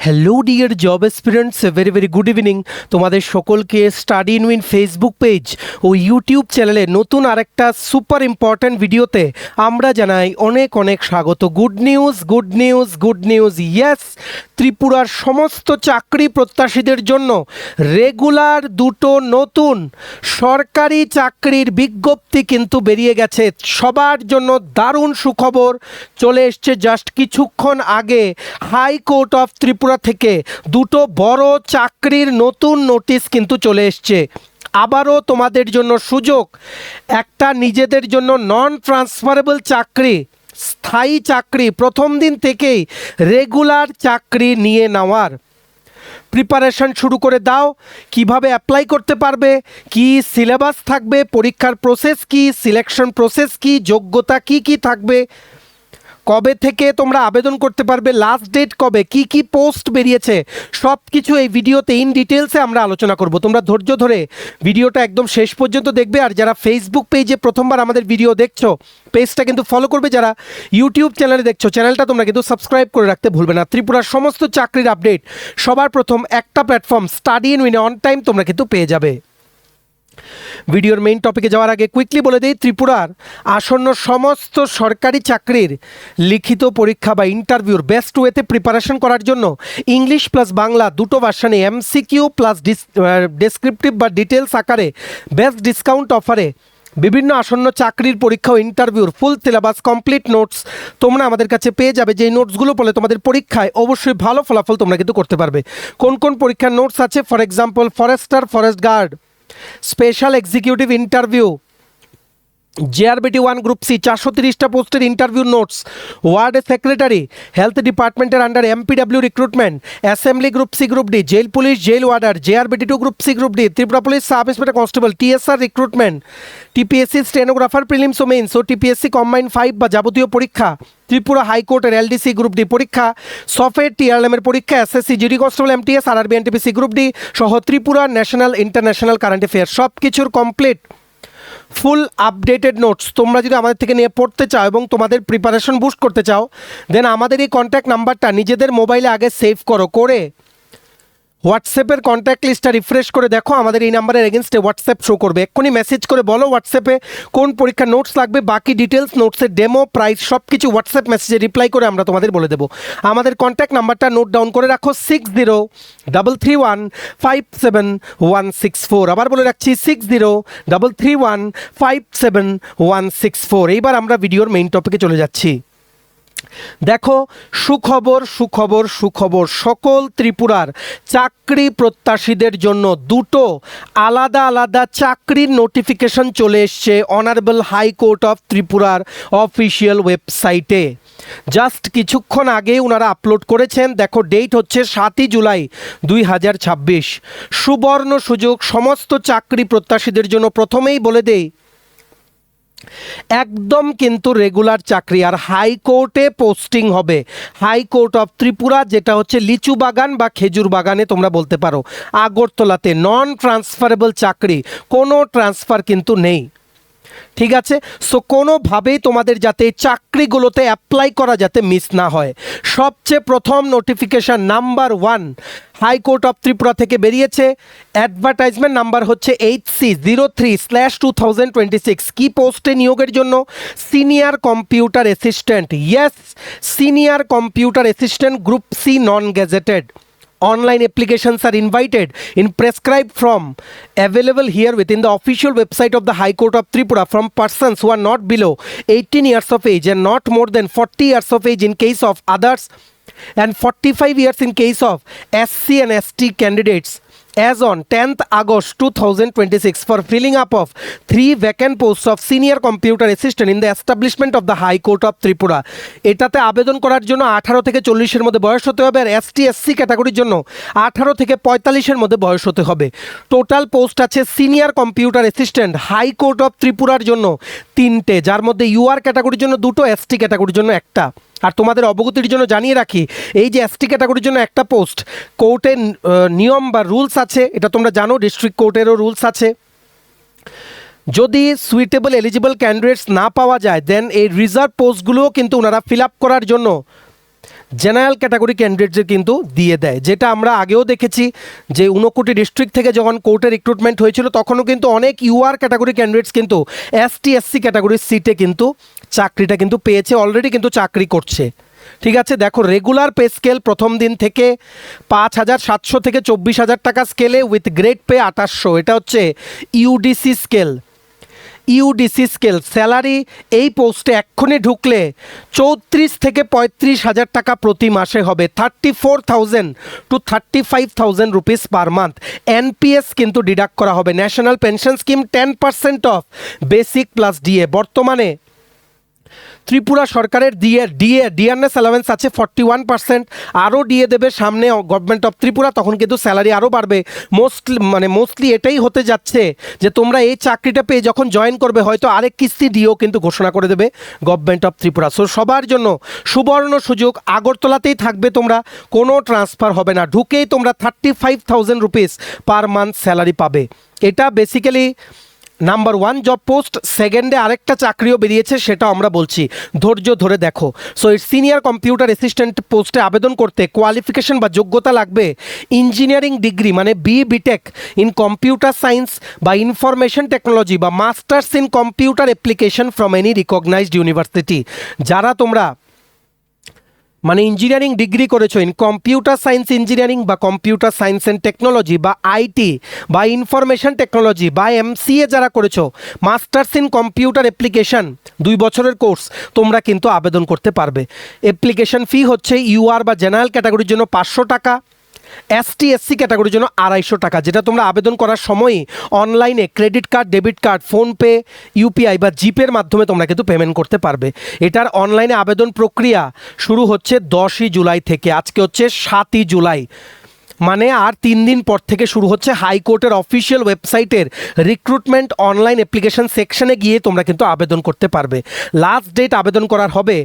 Hello dear job aspirants, very very good evening. তোমাদের সকলকে study in win Facebook page ও YouTube চ্যানেলে নতুন আরেকটা সুপার ইম্পর্ট্যান্ট ভিডিওতে আমরা জানাই অনেক অনেক স্বাগত। Good news, good news, good news. Yes, ত্রিপুরার সমস্ত চাকরি প্রত্যাশীদের জন্য রেগুলার দুটো নতুন সরকারি চাকরির বিজ্ঞপ্তি কিন্তু বেরিয়ে গেছে। সবার জন্য দারুণ সুখবর চলে এসছে। জাস্ট কিছুক্ষণ আগে হাইকোর্ট অফ ত্রিপুরা থেকে দুটো বড় চাকরির নতুন নোটিশ কিন্তু চলে এসছে। আবারও তোমাদের জন্য সুযোগ, একটা নিজেদের জন্য নন ট্রান্সফারেবল চাকরি, স্থায়ী চাকরি, প্রথম দিন থেকেই রেগুলার চাকরি নিয়ে নেওয়ার প্রিপারেশন শুরু করে দাও। কিভাবে অ্যাপ্লাই করতে পারবে, কি সিলেবাস থাকবে, পরীক্ষার প্রসেস কি, সিলেকশন প্রসেস কি, যোগ্যতা কি কি থাকবে, কবে থেকে তোমরা আবেদন করতে পারবে, লাস্ট ডেট কবে, কি কি পোস্ট বেরিয়েছে, সব কিছু এই ভিডিওতে ইন ডিটেলসে আমরা আলোচনা করব। তোমরা ধৈর্য ধরে ভিডিওটা একদম শেষ পর্যন্ত দেখবে। আর যারা ফেসবুক পেজে প্রথমবার আমাদের ভিডিও দেখছো, পেজটা কিন্তু ফলো করবে। যারা ইউটিউব চ্যানেলে দেখছো, চ্যানেলটা তোমরা কিন্তু সাবস্ক্রাইব করে রাখতে ভুলবে না। ত্রিপুরার সমস্ত চাকরির আপডেট সবার প্রথম একটা platform study in win on time তোমরা কিন্তু পেয়ে যাবে। ভিডিওর মেইন টপিকে যাওয়ার আগে কুইকলি বলে দিই, ত্রিপুরার আসন্ন সমস্ত সরকারি চাকরির লিখিত পরীক্ষা বা ইন্টারভিউর বেস্ট ওয়েতে প্রিপারেশন করার জন্য ইংলিশ প্লাস বাংলা দুটো ভার্সানে এমসিকিউ প্লাস ডেসক্রিপটিভ বা ডিটেলস আকারে বেস্ট ডিসকাউন্ট অফারে বিভিন্ন আসন্ন চাকরির পরীক্ষা ও ইন্টারভিউর ফুল সিলেবাস কমপ্লিট নোটস তোমরা আমাদের কাছে পেয়ে যাবে। যেই নোটসগুলো বলে তোমাদের পরীক্ষায় অবশ্যই ভালো ফলাফল তোমরা কিন্তু করতে পারবে। কোন কোন পরীক্ষার নোটস আছে? For example forester, forest guard, special executive interview, JRBT1 group C 430টা পোস্টের interview notes, ward secretary, health ডিপার্টমেন্টের under MPW recruitment, assembly group C group D, jail police, jail warder, JRBT2 group C group D, Tripura police sub inspector constable, TSR recruitment, TPSC stenographer prelims ও mains ও TPSC combined 5 বা যাবতীয় পরীক্ষা, ত্রিপুরা হাইকোর্টের LDC group D পরীক্ষা, software TRLM এর পরীক্ষা, SSC GD constable MTS, RRB NTPC group D সহ Tripura national international current affair সব কিছুর কমপ্লিট ফুল আপডেটেড নোটস তোমরা যদি আমাদের থেকে নিয়ে পড়তে চাও এবং তোমাদের প্রিপারেশন বুস্ট করতে চাও, দেন আমাদের এই কন্ট্যাক্ট নাম্বারটা নিজেদের মোবাইলে আগে সেভ করো, করে হোয়াটসঅ্যাপের কন্ট্যাক্ট লিস্টটা রিফ্রেশ করে দেখো। আমাদের এই নাম্বারের এগেনস্টে হোয়াটসঅ্যাপ শো করবে। এক্ষুনি মেসেজ করে বলো হোয়াটসঅ্যাপে কোন পরীক্ষার নোটস লাগবে, বাকি ডিটেলস, নোটসের ডেমো, প্রাইস সব কিছু হোয়াটসঅ্যাপ মেসেজে রিপ্লাই করে আমরা তোমাদের বলে দেবো। আমাদের কন্ট্যাক্ট নাম্বারটা নোট ডাউন করে রাখো, 6033157164। আবার বলে রাখছি 6033157164। এইবার আমরা ভিডিওর মেইন টপিকে চলে যাচ্ছি। দেখো, সুখবর সুখবর সুখবর, সকল ত্রিপুরার চাকরি প্রত্যাশীদের জন্য দুটো আলাদা আলাদা চাকরির নোটিফিকেশন চলে এসছে অনারেবল হাইকোর্ট অফ ত্রিপুরার অফিসিয়াল ওয়েবসাইটে। জাস্ট কিছুক্ষণ আগে ওনারা আপলোড করেছেন। দেখো, ডেট হচ্ছে 7ই জুলাই 2026। সুবর্ণ সুযোগ সমস্ত চাকরি প্রত্যাশীদের জন্য। প্রথমেই বলে দেই, একদম কিন্তু রেগুলার চাকরি, আর হাইকোর্টে পোস্টিং হবে। হাইকোর্ট অফ ত্রিপুরা, যেটা হচ্ছে লিচু বাগান বা খেজুর বাগানে তোমরা বলতে পারো, আগরতলাতে। নন ট্রান্সফারেবল চাকরি, কোনো ট্রান্সফার কিন্তু নেই, ঠিক আছে? সো কোনোভাবেই তোমাদের যাতে চাকরিগুলোতে অ্যাপ্লাই করা যাতে মিস না হয়, সবচেয়ে প্রথম notification number 1 high court of Tripura থেকে বেরিয়েছে। অ্যাডভার্টাইজমেন্ট নাম্বার হচ্ছে HC03/2026। কি পোস্টে নিয়োগের জন্য? Senior computer assistant. Yes, senior computer assistant group C non gazetted. Online applications are invited in prescribed form available here within the official website of the High Court of Tripura from persons who are not below 18 years of age and not more than 40 years of age in case of others and 45 years in case of SC and ST candidates as on 10th August 2026 for filling up of 3 vacant posts of senior computer assistant in the establishment of the High Court of Tripura। এটাতে আবেদন করার জন্য 18 থেকে 40-এর মধ্যে বয়স হতে হবে, আর ST SC ক্যাটাগরির জন্য 18 থেকে 45-এর মধ্যে বয়স হতে হবে। টোটাল পোস্ট আছে senior computer assistant high court of ত্রিপুরার জন্য 3টে, যার মধ্যে UR ক্যাটাগরির জন্য 2টো, ST ক্যাটাগরির জন্য 1টা। আর তোমাদের অবগতির জন্য জানিয়ে রাখি, এই যে ST ক্যাটাগরির জন্য একটা পোস্ট, কোর্টের নিয়ম বা রুলস আছে, এটা তোমরা জানো, ডিস্ট্রিক্ট কোর্টেরও রুলস আছে। যদি সুইটেবল এলিজিবল ক্যান্ডিডেটস না পাওয়া যায়, দেন এই রিজার্ভ পোস্টগুলোও কিন্তু ওনারা ফিল আপ করার জন্য জেনারেল ক্যাটাগরি ক্যান্ডিডেটদের কিন্তু দিয়ে দেয়, যেটা আমরা আগেও দেখেছি যে ঊনকোটি ডিস্ট্রিক্ট থেকে যখন কোর্টে রিক্রুটমেন্ট হয়েছিল তখনও কিন্তু অনেক ইউআর ক্যাটাগরি ক্যান্ডিডেটস কিন্তু এসটি এসসি ক্যাটাগরির সিটে কিন্তু চাকরিটা কিন্তু পেয়েছে, অলরেডি কিন্তু চাকরি করছে। ঠিক আছে, দেখো রেগুলার পে স্কেল প্রথম দিন থেকে 5,700 থেকে 24,000 টাকা স্কেলে উইথ গ্রেড পে 2800, এটা হচ্ছে UDC scale. UDC scale salary এই পোস্টে এক্ষুনি ঢুকলে 34 থেকে 35,000 টাকা প্রতি মাসে হবে, 34,000 to 35,000 rupees per month. NPS কিন্তু ডিডাক্ট করা হবে। National pension scheme 10% of basic plus DA. বর্তমানে ত্রিপুরা সরকারের ডিএনএস অ্যালাওয়েন্স আছে 41%, আরও ডিএ দেবে সামনে গভর্নমেন্ট অফ ত্রিপুরা, তখন কিন্তু স্যালারি আরও বাড়বে। মোস্টলি এটাই হতে যাচ্ছে যে তোমরা এই চাকরিটা পেয়ে যখন জয়েন করবে হয়তো আরেক কিস্তি ডিও কিন্তু ঘোষণা করে দেবে গভর্নমেন্ট অফ ত্রিপুরা। সো সবার জন্য সুবর্ণ সুযোগ, আগরতলাতেই থাকবে তোমরা, কোনো ট্রান্সফার হবে না, ঢুকেই তোমরা 35,000 রুপিস পার মান্থ স্যালারি পাবে। এটা বেসিক্যালি নাম্বার 1 জব পোস্ট। সেকেন্ডে আরেকটা চাকরিও বেরিয়েছে, সেটা আমরা বলছি, ধৈর্য ধরে দেখো। সো এর সিনিয়র কম্পিউটার অ্যাসিস্ট্যান্ট পোস্টে আবেদন করতে কোয়ালিফিকেশন বা যোগ্যতা লাগবে ইঞ্জিনিয়ারিং ডিগ্রি মানে বিটেক ইন কম্পিউটার সায়েন্স বা ইনফরমেশন টেকনোলজি বা masters in computer application from any recognised university. যারা তোমরা মানে ইঞ্জিনিয়ারিং ডিগ্রি করেছো ইন কম্পিউটার সায়েন্স ইঞ্জিনিয়ারিং বা কম্পিউটার সায়েন্স অ্যান্ড টেকনোলজি বা আইটি বা ইনফরমেশন টেকনোলজি বা এমসিএ যারা করেছো, মাস্টার্স ইন কম্পিউটার অ্যাপ্লিকেশন 2 বছরের কোর্স, তোমরা কিন্তু আবেদন করতে পারবে। অ্যাপ্লিকেশন ফি হচ্ছে ইউআর বা জেনারেল ক্যাটাগরির জন্য 500 টাকা, এসটি এসসি ক্যাটাগরির জন্য 250 টাকা, যেটা তোমরা আবেদন করার সময়ই অনলাইনে credit card, debit card, PhonePe, UPI বা জিপের মাধ্যমে তোমরা কিন্তু পেমেন্ট করতে পারবে। এটার অনলাইনে আবেদন প্রক্রিয়া শুরু হচ্ছে 10ই জুলাই থেকে, আজকে হচ্ছে 7ই জুলাই, মানে আর 3 দিন পর থেকে শুরু হচ্ছে। হাইকোর্টের অফিসিয়াল ওয়েবসাইটের রিক্রুটমেন্ট অনলাইন অ্যাপ্লিকেশন সেকশনে গিয়ে তোমরা কিন্তু আবেদন করতে পারবে। লাস্ট ডেট আবেদন করার হবে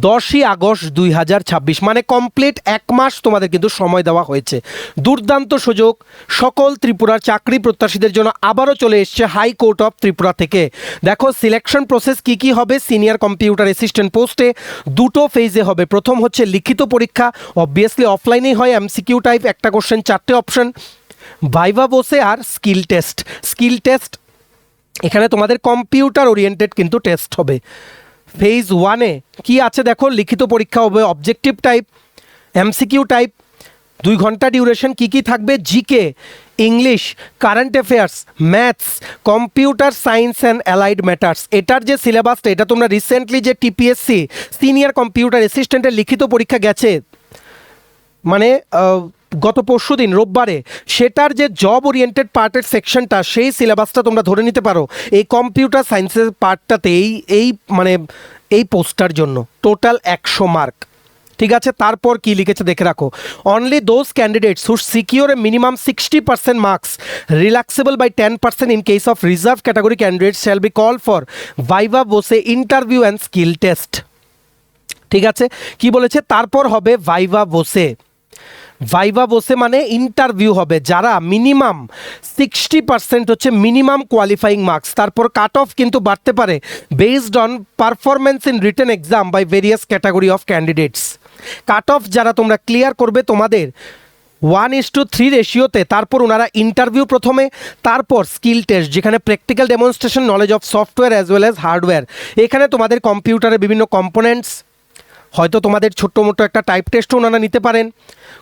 10ই আগস্ট 2026, মানে কমপ্লিট 1 মাস তোমাদের কিন্তু সময় দেওয়া হয়েছে। দুর্দান্ত সুযোগ সকল ত্রিপুরার চাকরি প্রত্যাশীদের জন্য আবারও চলে এসছে হাইকোর্ট অফ ত্রিপুরা থেকে। দেখো সিলেকশন প্রসেস কি কি হবে। সিনিয়র কম্পিউটার অ্যাসিস্ট্যান্ট পোস্টে 2টো ফেজে হবে। প্রথম হচ্ছে লিখিত পরীক্ষা, অবভিয়াসলি অফলাইনেই হয়, এমসিকিউ টাইপ, একটা কোশ্চেন 4টে অপশন, ভাইভা বসে আর স্কিল টেস্ট। স্কিল টেস্ট এখানে তোমাদের কম্পিউটার ওরিয়েন্টেড কিন্তু টেস্ট হবে। ফেজ 1-এ কি আছে দেখো, লিখিত পরীক্ষা হবে অবজেক্টিভ টাইপ, এমসিকিউ টাইপ, 2 ঘন্টা ডিউরেশন। কি কি থাকবে, GK, English, current affairs, maths, computer science and allied matters. এটার যে সিলেবাসটা, এটা তোমরা রিসেন্টলি যে টিপিএসসি সিনিয়র কম্পিউটার অ্যাসিস্ট্যান্টের লিখিত পরীক্ষা গেছে মানে গত পরশু দিন রোববারে, সেটার যে জব ওরিয়েন্টেড পার্টের সেকশনটা, সেই সিলেবাসটা তোমরা ধরে নিতে পারো এই কম্পিউটার সায়েন্সের পার্টটাতে, এই পোস্টটার জন্য টোটাল 100 মার্ক। ঠিক আছে, তারপর কি লিখেছে দেখে রাখো। Only those candidates who secure a minimum 60% marks relaxable by 10% in case of reserve category candidates shall be call for viva voce interview and skill test. ঠিক আছে, কি বলেছে, তারপর হবে ভাইভা বসে। ভাইভা বসে মানে ইন্টারভিউ হবে, যারা মিনিমাম 60% হচ্ছে মিনিমাম কোয়ালিফাইং মার্কস। তারপর কাট অফ কিন্তু বাড়তে পারে based on performance in written exam by various category of candidates. Cut off যারা তোমরা ক্লিয়ার করবে তোমাদের 1:3 রেশিওতে, তারপর ওনারা ইন্টারভিউ প্রথমে, তারপর স্কিল টেস্ট, যেখানে practical demonstration, knowledge of software as well as hardware. এখানে তোমাদের কম্পিউটারের বিভিন্ন কম্পোনেন্টস, হয়তো তোমাদের ছোট্ট মোটো একটা টাইপ টেস্টও ওনারা নিতে পারেন।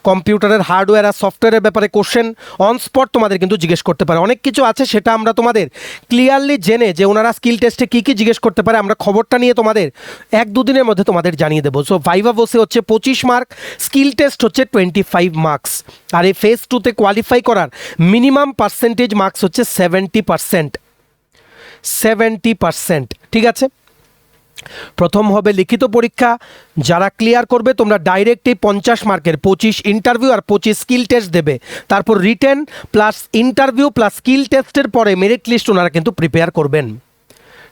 কম্পিউটারের হার্ডওয়্যার আর সফটওয়্যারের ব্যাপারে কোশ্চেন অন স্পট তোমাদের কিন্তু জিজ্ঞেস করতে পারে। অনেক কিছু আছে, সেটা আমরা তোমাদের ক্লিয়ারলি জেনে যে ওনারা স্কিল টেস্টে কী কী জিজ্ঞেস করতে পারে, আমরা খবরটা নিয়ে তোমাদের 1-2 দিনের মধ্যে তোমাদের জানিয়ে দেবো। সো ভাইভা বসে হচ্ছে 25 মার্ক, স্কিল টেস্ট হচ্ছে 25 মার্কস। আর এই ফেজ 2-তে কোয়ালিফাই করার মিনিমাম পার্সেন্টেজ মার্কস হচ্ছে 70%। ঠিক আছে, প্রথম হবে লিখিত পরীক্ষা, যারা ক্লিয়ার করবে তোমরা ডাইরেক্ট এই 50 মার্কের 25 ইন্টারভিউ আর 25 স্কিল টেস্ট দেবে। তারপর written plus interview plus skill টেস্টের পরে মেরিট লিস্ট ওনারা কিন্তু প্রিপেয়ার করবেন।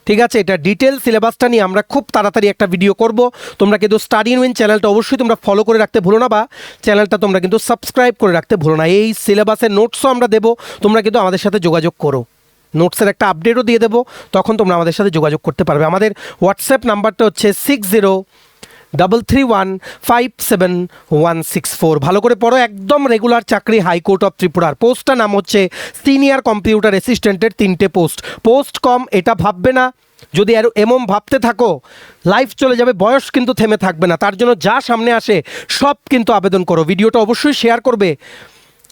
ঠিক আছে, এটা ডিটেল সিলেবাসটা নিয়ে আমরা খুব তাড়াতাড়ি একটা ভিডিও করব। তোমরা কিন্তু স্টাডি ইন উইন চ্যানেলটা অবশ্যই তোমরা ফলো করে রাখতে ভুলো না, বা চ্যানেলটা তোমরা কিন্তু সাবস্ক্রাইব করে রাখতে ভুলো না। এই সিলেবাসের নোটসও আমরা দেবো, তোমরা কিন্তু আমাদের সাথে যোগাযোগ করো। নোটসের একটা আপডেটও দিয়ে দেবো, তখন তোমরা আমাদের সাথে যোগাযোগ করতে পারবে। আমাদের হোয়াটসঅ্যাপ নাম্বারটা হচ্ছে 33157164। ভালো করে পড়ো, একদম রেগুলার চাকরি, হাইকোর্ট অফ ত্রিপুরার। পোস্টটার নাম হচ্ছে সিনিয়র কম্পিউটার অ্যাসিস্ট্যান্টের 3টে পোস্ট। পোস্ট কম এটা ভাববে না, যদি আর এমন ভাবতে থাকো লাইফ চলে যাবে, বয়স কিন্তু থেমে থাকবে না। তার জন্য যা সামনে আসে সব কিন্তু আবেদন করো। ভিডিওটা অবশ্যই শেয়ার করবে,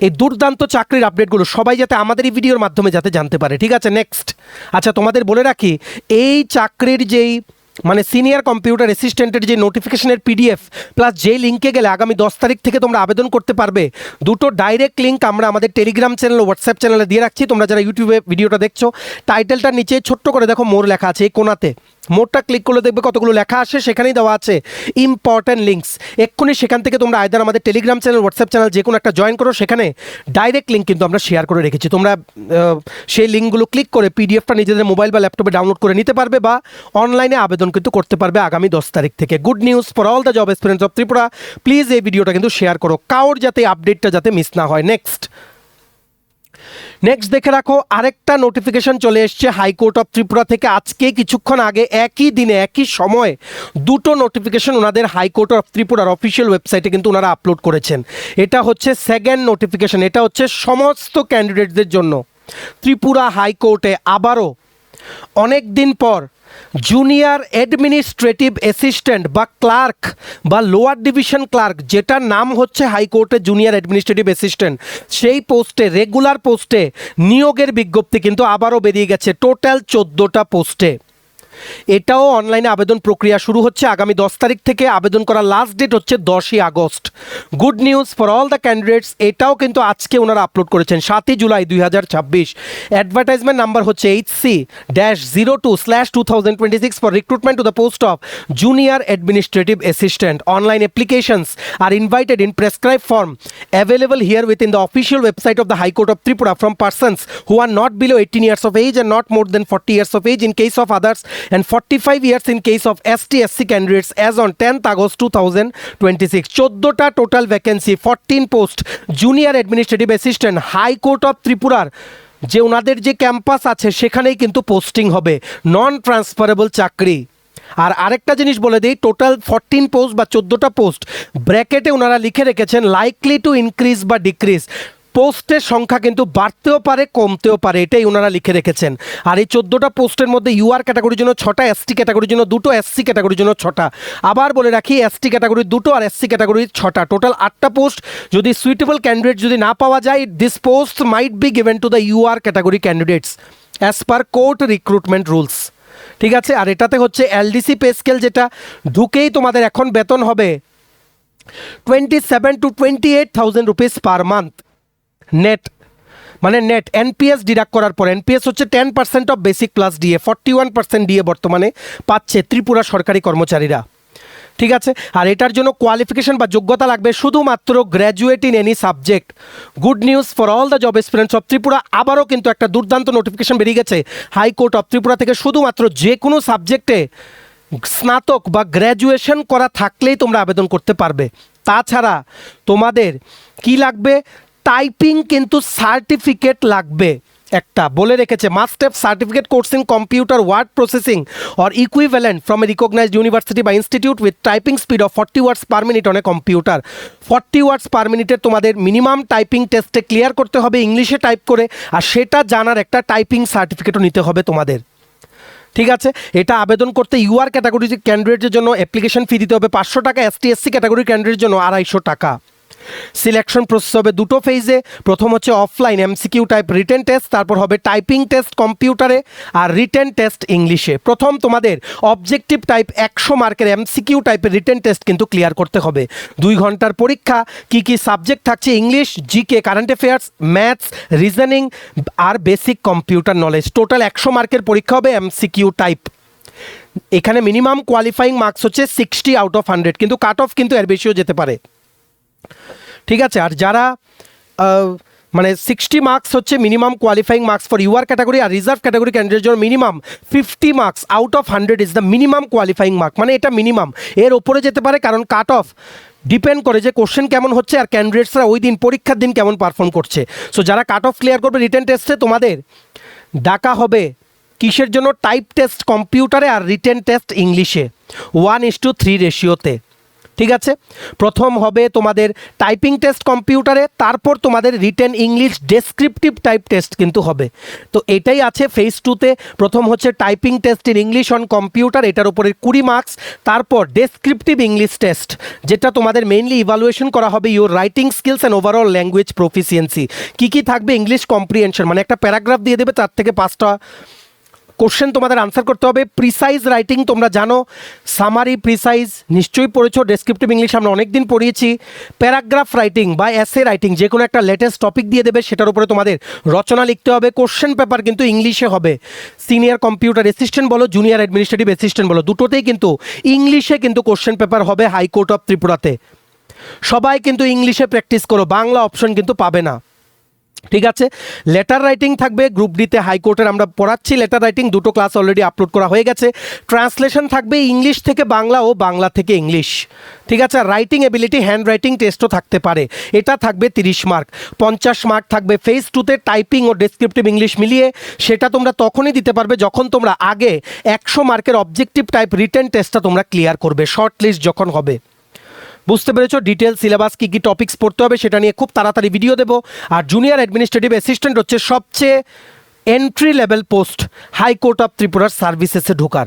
এই দুর্দান্ত চাকরির আপডেটগুলো সবাই যাতে আমাদের এই ভিডিওর মাধ্যমে যাতে জানতে পারে। ঠিক আছে, নেক্সট। আচ্ছা, তোমাদের বলে রাখি, এই চাকরির যেই মানে সিনিয়র কম্পিউটার অ্যাসিস্ট্যান্টের যে নোটিফিকেশনের পিডিএফ প্লাস যেই লিঙ্কে গেলে আগামী 10 তারিখ থেকে তোমরা আবেদন করতে পারবে, দুটো ডাইরেক্ট লিঙ্ক আমরা আমাদের টেলিগ্রাম চ্যানেল ও হোয়াটসঅ্যাপ চ্যানেলে দিয়ে রাখছি। তোমরা যারা ইউটিউবে ভিডিওটা দেখছো, টাইটেলটার নিচে ছোট্ট করে দেখো মোর লেখা আছে, এই কোনাতে মোরটা ক্লিক করলে দেখবে কতগুলো লেখা আসে, সেখানেই দেওয়া আছে ইম্পর্ট্যান্ট লিঙ্কস। এক্ষুনি সেখান থেকে তোমরা আইদার আমাদের টেলিগ্রাম চ্যানেল, হোয়াটসঅ্যাপ চ্যানেল যে কোনো একটা জয়েন করো, সেখানে ডাইরেক্ট লিঙ্ক কিন্তু আমরা শেয়ার করে রেখেছি। তোমরা সেই লিঙ্কগুলো ক্লিক করে পিডিএফটা নিজেদের মোবাইল বা ল্যাপটপে ডাউনলোড করে নিতে পারবে বা অনলাইনে আবেদন কিন্তু করতে পারবে আগামী 10 তারিখ থেকে। Good news for all the job experience of Tripura. Please এই ভিডিওটা কিন্তু শেয়ার করো, কারোর যাতে আপডেটটা যাতে মিস না হয়। নেক্সট দেখে রাখো, আরেকটা নোটিফিকেশন চলে এসছে হাইকোর্ট অফ ত্রিপুরা থেকে। আজকে কিছুক্ষণ আগে একই দিনে একই সময়ে দুটো নোটিফিকেশন ওনাদের হাইকোর্ট অফ ত্রিপুরার অফিসিয়াল ওয়েবসাইটে কিন্তু ওনারা আপলোড করেছেন। এটা হচ্ছে সেকেন্ড নোটিফিকেশন, এটা হচ্ছে সমস্ত ক্যান্ডিডেটদের জন্য। ত্রিপুরা হাইকোর্টে আবারও অনেক দিন পর জুনিয়র অ্যাডমিনিস্ট্রেটিভ অ্যাসিস্ট্যান্ট বা ক্লার্ক বা লোয়ার ডিভিশন ক্লার্ক, যেটার নাম হচ্ছে হাইকোর্টে জুনিয়র অ্যাডমিনিস্ট্রেটিভ অ্যাসিস্ট্যান্ট, সেই পোস্টে রেগুলার পোস্টে নিয়োগের বিজ্ঞপ্তি কিন্তু আবারও বেরিয়ে গেছে, টোটাল 14টা পোস্টে। এটাও অনলাইনে আবেদন প্রক্রিয়া শুরু হচ্ছে আগামী 10 তারিখ থেকে। আবেদন করার লাস্ট ডেট হচ্ছে 10ই August. Good news for all the candidates, এটাও কিন্তু আজকে ওনারা আপলোড করেছেন 7ই জুলাই 2026। অ্যাডভার্টাইজমেন্ট নাম্বার হচ্ছে HC-02/2026 for recruitment to the post of junior administrative assistant. Online applications are invited in prescribe form available here within the official website of the High Court of Tripura from persons who are not below 18 years of age and not more than 40 years of age in case of others, and 45 years in case of ST/SC candidates as on 10th August 2026. 14টা total vacancy, 14 post junior administrative assistant. High court of ত্রিপুরার যে ওনাদের যে campus আছে সেখানেই কিন্তু posting হবে, নন transferable চাকরি। আর আরেকটা জিনিস বলে দিই, টোটাল 14 পোস্ট বা 14টা পোস্ট ব্র্যাকেটে ওনারা লিখে রেখেছেন লাইকলি টু ইনক্রিজ বা ডিক্রিজ। পোস্টের সংখ্যা কিন্তু বাড়তেও পারে কমতেও পারে, এটাই ওনারা লিখে রেখেছেন। আর এই 14টা পোস্টের মধ্যে ইউআর ক্যাটাগরির জন্য 6টা, এসটি ক্যাটাগরির জন্য 2টো, এসসি ক্যাটাগরির জন্য 6টা। আবার বলে রাখি, এসটি ক্যাটাগরির 2টো আর এসসি ক্যাটাগরির 6টা, টোটাল 8টা পোস্ট। যদি সুইটেবল ক্যান্ডিডেট যদি না পাওয়া যায়, this post might be given to the UR category candidates as per court recruitment rules. ঠিক আছে, আর এটাতে হচ্ছে এলডিসি পে স্কেল, যেটা ঢুকেই তোমাদের এখন বেতন হবে 27 to 28,000 rupees per month net, মানে নেট এনপিএস ডিডাক্ট করার পর। এনপিএস হচ্ছে 10% of basic plus DA, 41% DA বর্তমানে পাচ্ছে ত্রিপুরা সরকারি কর্মচারীরা। ঠিক আছে, আর এটার জন্য কোয়ালিফিকেশন বা যোগ্যতা লাগবে শুধুমাত্র graduate in any subject. Good news for all the job experience of Tripura. আবারও কিন্তু একটা দুর্দান্ত নোটিফিকেশন বেরিয়ে গেছে হাইকোর্ট অফ ত্রিপুরা থেকে, শুধুমাত্র যে কোনো সাবজেক্টে স্নাতক বা গ্র্যাজুয়েশন করা থাকলেই তোমরা আবেদন করতে পারবে। তাছাড়া তোমাদের কি লাগবে, টাইপিং কিন্তু সার্টিফিকেট লাগবে একটা, বলে রেখেছে must have certificate course in computer word processing or equivalent from a recognised university বা institute with typing speed of 40 words per minute on a computer. 40 words per মিনিটে তোমাদের মিনিমাম টাইপিং টেস্টে clear করতে হবে ইংলিশে টাইপ করে, আর সেটা জানার একটা টাইপিং সার্টিফিকেটও নিতে হবে তোমাদের। ঠিক আছে, এটা আবেদন করতে ইউআর ক্যাটাগরির ক্যান্ডিডেটের জন্য অ্যাপ্লিকেশন ফি দিতে হবে 500 টাকা, এসটি/এসসি ক্যাটাগরির ক্যান্ডিডেটের জন্য 250 টাকা। সিলেকশন প্রসেস হবে দুটো ফেজে। প্রথম হচ্ছে offline MCQ type written test, তারপর হবে টাইপিং টেস্ট কম্পিউটারে আর রিটেন টেস্ট ইংলিশে। প্রথম তোমাদের অবজেক্টিভ টাইপ 100 মার্কের এমসিকিউ টাইপের রিটেন টেস্ট কিন্তু ক্লিয়ার করতে হবে। 2 ঘন্টার পরীক্ষা। কি কি সাবজেক্ট থাকছে, English, GK, current affairs, maths, reasoning আর বেসিক কম্পিউটার নলেজ। টোটাল 100 মার্কের পরীক্ষা হবে এমসিকিউ টাইপ। এখানে মিনিমাম কোয়ালিফাইং মার্কস হচ্ছে 60 আউট অফ 100, কিন্তু কাট অফ কিন্তু এর বেশিও যেতে পারে। ঠিক আছে, আর যারা মানে 60 মার্কস হচ্ছে minimum qualifying marks for UR category, আর রিজার্ভ ক্যাটাগরি ক্যান্ডিডেটের জন্য minimum 50 marks out of 100 is the minimum qualifying mark, মানে এটা মিনিমাম। এর ওপরে যেতে পারে, কারণ কাট অফ ডিপেন্ড করে যে কোশ্চেন কেমন হচ্ছে আর ক্যান্ডিডেটসরা ওই দিন পরীক্ষার দিন কেমন পারফর্ম করছে। সো যারা কাট অফ ক্লিয়ার করবে রিটেন টেস্টে, তোমাদের ডাকা হবে কিসের জন্য, টাইপ টেস্ট কম্পিউটারে আর রিটেন টেস্ট ইংলিশে 1:3 রেশিওতে। ঠিক আছে, প্রথম হবে তোমাদের টাইপিং টেস্ট কম্পিউটারে, তারপর তোমাদের written English descriptive type test কিন্তু হবে। তো এটাই আছে ফেজ 2তে। প্রথম হচ্ছে typing test in English on computer, এটার উপরে 20 মার্কস। তারপর ডেসক্রিপটিভ ইংলিশ টেস্ট, যেটা তোমাদের মেইনলি ইভালুয়েশন করা হবে your writing skills and overall language proficiency. কী কী থাকবে? ইংলিশ কম্প্রিহেনশন, মানে একটা প্যারাগ্রাফ দিয়ে দেবে, তার থেকে 5টা কোশ্চেন তোমাদের আনসার করতে হবে। প্রিসাইজ রাইটিং তোমরা জানো, সামারি প্রিসাইজ নিশ্চয়ই পড়েছো, ডেসক্রিপটিভ ইংলিশ আমরা অনেক দিন পড়িয়েছি। প্যারাগ্রাফ রাইটিং বা এসে রাইটিং, যে কোনো একটা লেটেস্ট টপিক দিয়ে দেবে, সেটার উপরে তোমাদের রচনা লিখতে হবে। কোশ্চেন পেপার কিন্তু ইংলিশে হবে। সিনিয়র কম্পিউটার অ্যাসিস্ট্যান্ট বলো, জুনিয়র অ্যাডমিনিস্ট্রেটিভ অ্যাসিস্ট্যান্ট বলো, দুটোতেই কিন্তু ইংলিশে কিন্তু কোশ্চেন পেপার হবে হাইকোর্ট অফ ত্রিপুরাতে। সবাই কিন্তু ইংলিশে প্র্যাকটিস করো, বাংলা অপশন কিন্তু পাবে না। ঠিক আছে, লেটার রাইটিং থাকবে গ্রুপ ডিতে, হাইকোর্টের আমরা পড়াচ্ছি লেটার রাইটিং, দুটো ক্লাস অলরেডি আপলোড করা হয়ে গেছে। ট্রান্সলেশন থাকবে ইংলিশ থেকে বাংলা ও বাংলা থেকে ইংলিশ। ঠিক আছে, রাইটিং এবিলিটি হ্যান্ড রাইটিং টেস্টও থাকতে পারে, এটা থাকবে 30 মার্ক। 50 মার্ক থাকবে ফেজ 2তে টাইপিং ও ডেসক্রিপটিভ ইংলিশ মিলিয়ে, সেটা তোমরা তখনই দিতে পারবে যখন তোমরা আগে 100 মার্কের অবজেক্টিভ টাইপ রিটেন টেস্টটা তোমরা ক্লিয়ার করবে, শর্ট লিস্ট যখন হবে। বুঝতে পেরেছো? ডিটেল সিলেবাস কী কী টপিক্স পড়তে হবে সেটা নিয়ে খুব তাড়াতাড়ি ভিডিও দেবো। আর জুনিয়র অ্যাডমিনিস্ট্রেটিভ অ্যাসিস্ট্যান্ট হচ্ছে সবচেয়ে entry level post high court of ত্রিপুরার সার্ভিসেসে ঢোকার,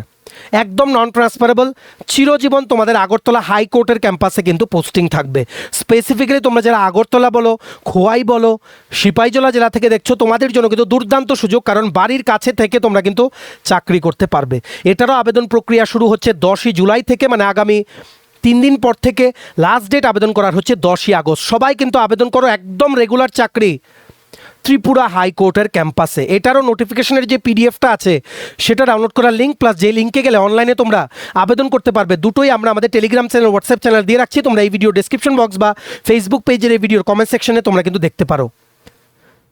একদম নন ট্রান্সফারেবল। চিরজীবন তোমাদের আগরতলা হাইকোর্টের ক্যাম্পাসে কিন্তু পোস্টিং থাকবে। স্পেসিফিক্যালি তোমরা যারা আগরতলা বলো, খোয়াই বলো, সিপাহীজলা জেলা থেকে দেখছো, তোমাদের জন্য কিন্তু দুর্দান্ত সুযোগ, কারণ বাড়ির কাছে থেকে তোমরা কিন্তু চাকরি করতে পারবে। এটারও আবেদন প্রক্রিয়া শুরু হচ্ছে 10ই জুলাই থেকে, মানে আগামী 3 দিন পর থেকে। লাস্ট ডেট আবেদন করার হচ্ছে 10ই আগস্ট। সবাই কিন্তু আবেদন করো, একদম রেগুলার চাকরি ত্রিপুরা হাইকোর্টের ক্যাম্পাসে। এটারও নোটিফিকেশনের যে পিডিএফটা আছে সেটা ডাউনলোড করার লিঙ্ক, প্লাস যে লিঙ্কে গেলে অনলাইনে তোমরা আবেদন করতে পারবে, দুটোই আমরা আমাদের টেলিগ্রাম চ্যানেল, হোয়াটসঅ্যাপ চ্যানেল দিয়ে রাখছি। তোমরা এই ভিডিও ডেসক্রিপশন বক্স বা ফেসবুক পেজের এই ভিডিওর কমেন্ট সেকশনে তোমরা কিন্তু দেখতে পারো।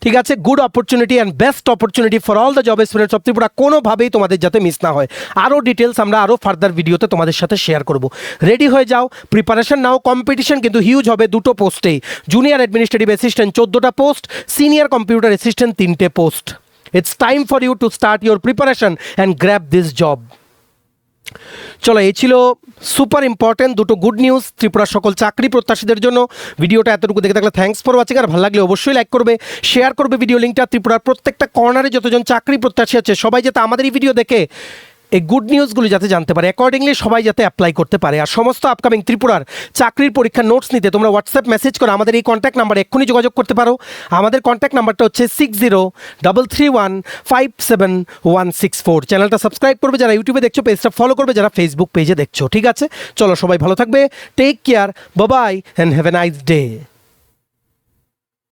ঠিক আছে, good opportunity and best opportunity for all the job aspirants of Tripura, কোনোভাবেই তোমাদের যাতে মিস না হয়। আরও ডিটেলস আমরা আরও ফার্দার ভিডিওতে তোমাদের সাথে শেয়ার করব। রেডি হয়ে যাও, প্রিপারেশন নাও। কম্পিটিশন কিন্তু হিউজ হবে দুটো পোস্টেই। জুনিয়র অ্যাডমিনিস্ট্রেটিভ অ্যাসিস্ট্যান্ট 14টা পোস্ট, সিনিয়র কম্পিউটার অ্যাসিস্ট্যান্ট 3টে post. It's time for you to start your preparation and grab this job. চলো, এই ছিল সুপার ইম্পর্টেন্ট দুটো গুড নিউজ ত্রিপুরার সকল চাকরি প্রত্যাশীদের জন্য। ভিডিওটা এতটুকু দেখে থাকলে থ্যাঙ্কস ফর ওয়াচিং। আর ভালো লাগলে অবশ্যই লাইক করবে, শেয়ার করবে ভিডিও লিঙ্কটা। ত্রিপুরার প্রত্যেকটা কর্নারে যতজন চাকরি প্রত্যাশী আছে সবাই যাতে আমাদের এই ভিডিও দেখে এই গুড নিউজগুলি যাতে জানতে পারে, অ্যাকর্ডিংলি সবাই যাতে অ্যাপ্লাই করতে পারে। আর সমস্ত আপকামিং ত্রিপুরার চাকরির পরীক্ষার নোটস নিতে তোমরা হোয়াটসঅ্যাপ মেসেজ করে আমাদের এই কন্ট্যাক্ট নাম্বারে এক্ষুনি যোগাযোগ করতে পারো। আমাদের কন্ট্যাক্ট নাম্বারটা হচ্ছে 6033157164। চ্যানেলটা সাবস্ক্রাইব করবে যারা ইউটিউবে দেখছো, পেজটা ফলো করবে যারা ফেসবুক পেজে দেখছো। ঠিক আছে, চলো সবাই ভালো থাকবে, take care, bye bye and have a nice day.